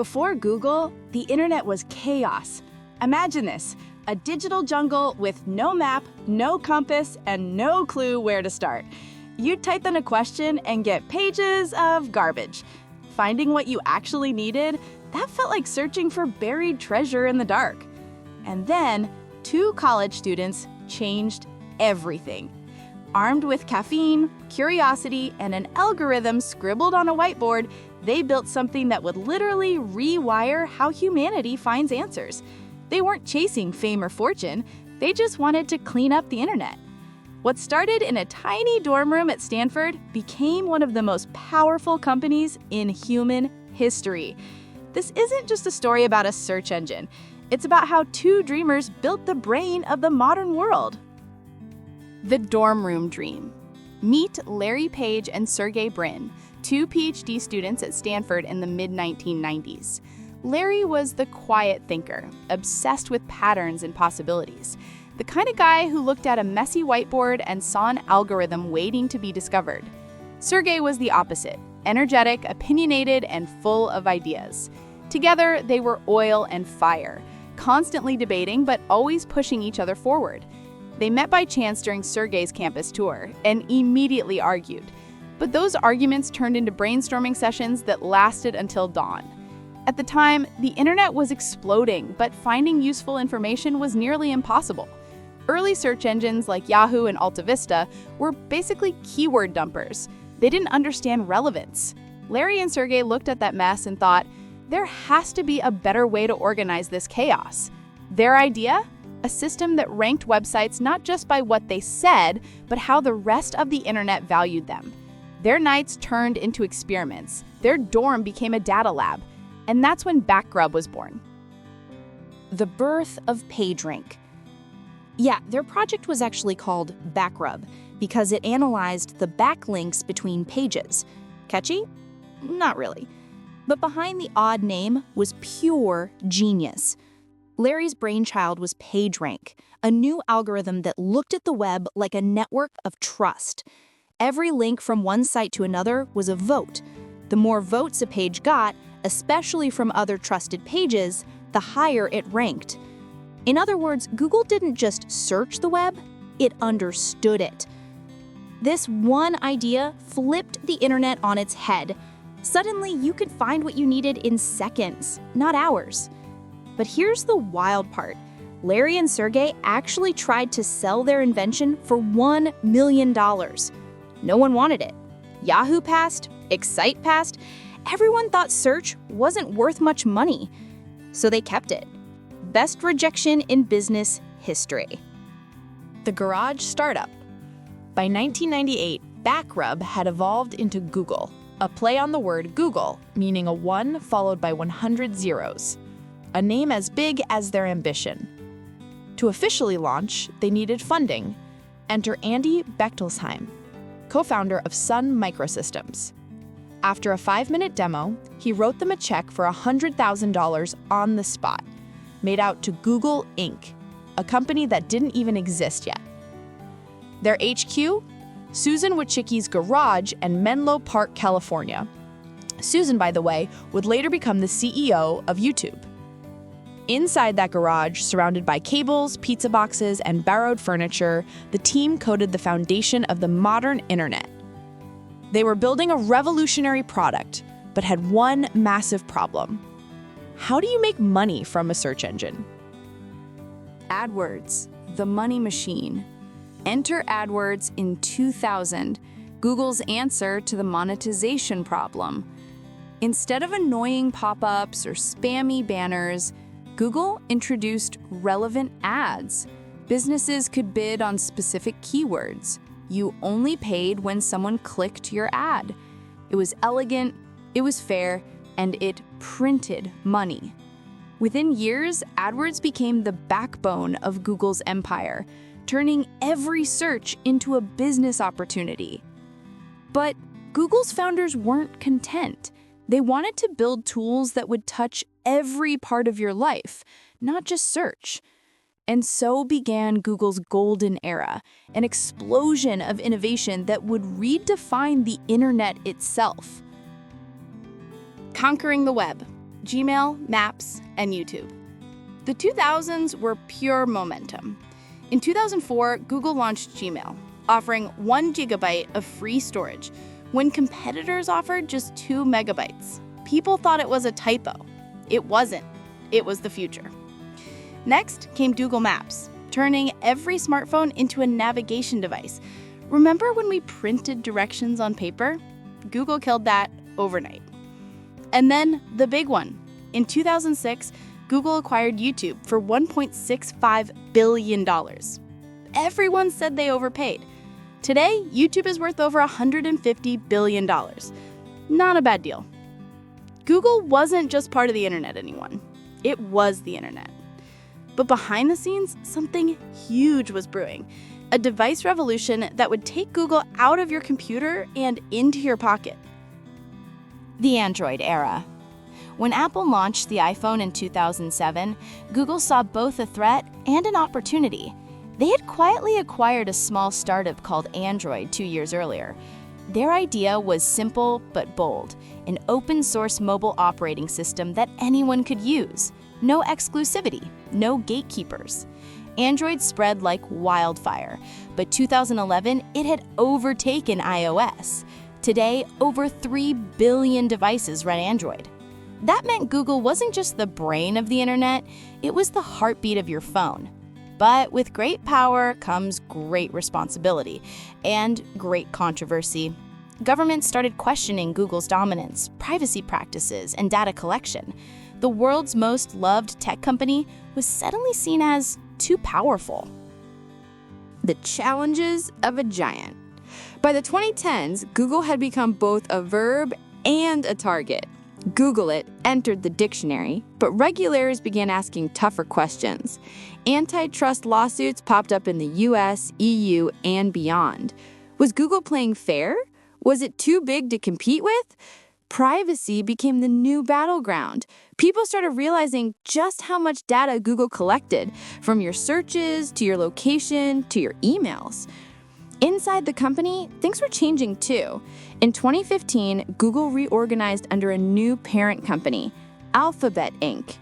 Before Google, the internet was chaos. Imagine this, a digital jungle with no map, no compass, and no clue where to start. You'd type in a question and get pages of garbage. Finding what you actually needed, that felt like searching for buried treasure in the dark. And then, 2 college students changed everything. Armed with caffeine, curiosity, and an algorithm scribbled on a whiteboard, they built something that would literally rewire how humanity finds answers. They weren't chasing fame or fortune, they just wanted to clean up the internet. What started in a tiny dorm room at Stanford became one of the most powerful companies in human history. This isn't just a story about a search engine. It's about how 2 dreamers built the brain of the modern world. The dorm room dream. Meet Larry Page and Sergey Brin, 2 PhD students at Stanford in the mid-1990s. Larry was the quiet thinker, obsessed with patterns and possibilities. The kind of guy who looked at a messy whiteboard and saw an algorithm waiting to be discovered. Sergey was the opposite, energetic, opinionated, and full of ideas. Together, they were oil and fire, constantly debating but always pushing each other forward. They met by chance during Sergey's campus tour and immediately argued. But those arguments turned into brainstorming sessions that lasted until dawn. At the time, the internet was exploding, but finding useful information was nearly impossible. Early search engines like Yahoo and AltaVista were basically keyword dumpers. They didn't understand relevance. Larry and Sergey looked at that mess and thought, there has to be a better way to organize this chaos. Their idea? A system that ranked websites not just by what they said, but how the rest of the internet valued them. Their nights turned into experiments. Their dorm became a data lab. And that's when Backrub was born. The Birth of PageRank. Yeah, their project was actually called Backrub because it analyzed the backlinks between pages. Catchy? Not really. But behind the odd name was pure genius. Larry's brainchild was PageRank, a new algorithm that looked at the web like a network of trust. Every link from one site to another was a vote. The more votes a page got, especially from other trusted pages, the higher it ranked. In other words, Google didn't just search the web, it understood it. This one idea flipped the internet on its head. Suddenly, you could find what you needed in seconds, not hours. But here's the wild part. Larry and Sergey actually tried to sell their invention for $1 million. No one wanted it. Yahoo passed, Excite passed. Everyone thought search wasn't worth much money. So they kept it. Best rejection in business history. The garage startup. By 1998, Backrub had evolved into Google, a play on the word Google, meaning a 1 followed by 100 zeros. A name as big as their ambition. To officially launch, they needed funding. Enter Andy Bechtolsheim, co-founder of Sun Microsystems. After a 5-minute demo, he wrote them a check for $100,000 on the spot, made out to Google Inc., a company that didn't even exist yet. Their HQ? Susan Wojcicki's garage in Menlo Park, California. Susan, by the way, would later become the CEO of YouTube. Inside that garage, surrounded by cables, pizza boxes, and borrowed furniture, the team coded the foundation of the modern internet. They were building a revolutionary product, but had one massive problem. How do you make money from a search engine? AdWords, the money machine. Enter AdWords in 2000, Google's answer to the monetization problem. Instead of annoying pop-ups or spammy banners, Google introduced relevant ads. Businesses could bid on specific keywords. You only paid when someone clicked your ad. It was elegant, it was fair, and it printed money. Within years, AdWords became the backbone of Google's empire, turning every search into a business opportunity. But Google's founders weren't content. They wanted to build tools that would touch every part of your life, not just search. And so began Google's golden era, an explosion of innovation that would redefine the internet itself. Conquering the web. Gmail, Maps, and YouTube. The 2000s were pure momentum. In 2004, Google launched Gmail, offering 1 gigabyte of free storage, when competitors offered just 2 megabytes. People thought it was a typo. It wasn't. It was the future. Next came Google Maps, turning every smartphone into a navigation device. Remember when we printed directions on paper? Google killed that overnight. And then the big one. In 2006, Google acquired YouTube for $1.65 billion. Everyone said they overpaid. Today, YouTube is worth over $150 billion. Not a bad deal. Google wasn't just part of the internet anymore. It was the internet. But behind the scenes, something huge was brewing. A device revolution that would take Google out of your computer and into your pocket. The Android era. When Apple launched the iPhone in 2007, Google saw both a threat and an opportunity. They had quietly acquired a small startup called Android 2 years earlier. Their idea was simple but bold, an open-source mobile operating system that anyone could use. No exclusivity, no gatekeepers. Android spread like wildfire, but 2011, it had overtaken iOS. Today, over 3 billion devices run Android. That meant Google wasn't just the brain of the internet, it was the heartbeat of your phone. But with great power comes great responsibility and great controversy. Governments started questioning Google's dominance, privacy practices, and data collection. The world's most loved tech company was suddenly seen as too powerful. The challenges of a giant. By the 2010s, Google had become both a verb and a target. Google it entered the dictionary, but regulators began asking tougher questions. Antitrust lawsuits popped up in the US, EU, and beyond. Was Google playing fair? Was it too big to compete with? Privacy became the new battleground. People started realizing just how much data Google collected, from your searches to your location to your emails. Inside the company, things were changing too. In 2015, Google reorganized under a new parent company, Alphabet Inc.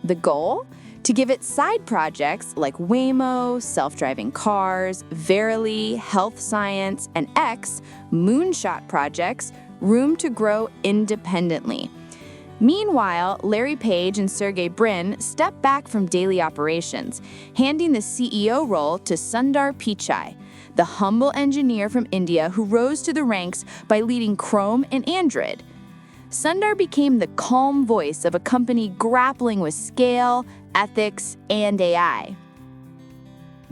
The goal? To give it side projects like Waymo, self-driving cars, Verily, health science, and X, moonshot projects, room to grow independently. Meanwhile, Larry Page and Sergey Brin stepped back from daily operations, handing the CEO role to Sundar Pichai, the humble engineer from India who rose to the ranks by leading Chrome and Android. Sundar became the calm voice of a company grappling with scale, ethics, and AI.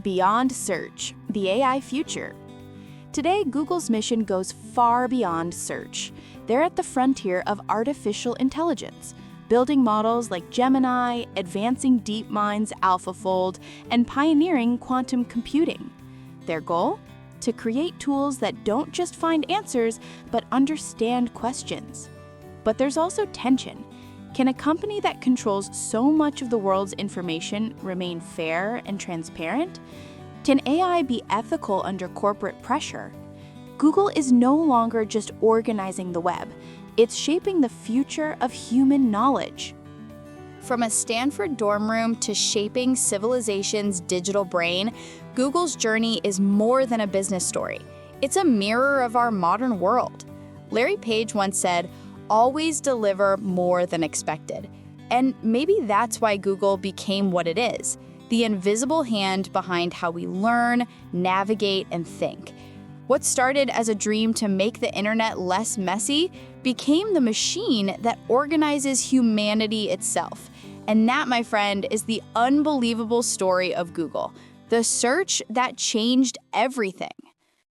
Beyond search, the AI future. Today, Google's mission goes far beyond search. They're at the frontier of artificial intelligence, building models like Gemini, advancing DeepMind's AlphaFold, and pioneering quantum computing. Their goal? To create tools that don't just find answers, but understand questions. But there's also tension. Can a company that controls so much of the world's information remain fair and transparent? Can AI be ethical under corporate pressure? Google is no longer just organizing the web. It's shaping the future of human knowledge. From a Stanford dorm room to shaping civilization's digital brain, Google's journey is more than a business story. It's a mirror of our modern world. Larry Page once said, "Always deliver more than expected." And maybe that's why Google became what it is, the invisible hand behind how we learn, navigate, and think. What started as a dream to make the internet less messy became the machine that organizes humanity itself. And that, my friend, is the unbelievable story of Google, the search that changed everything.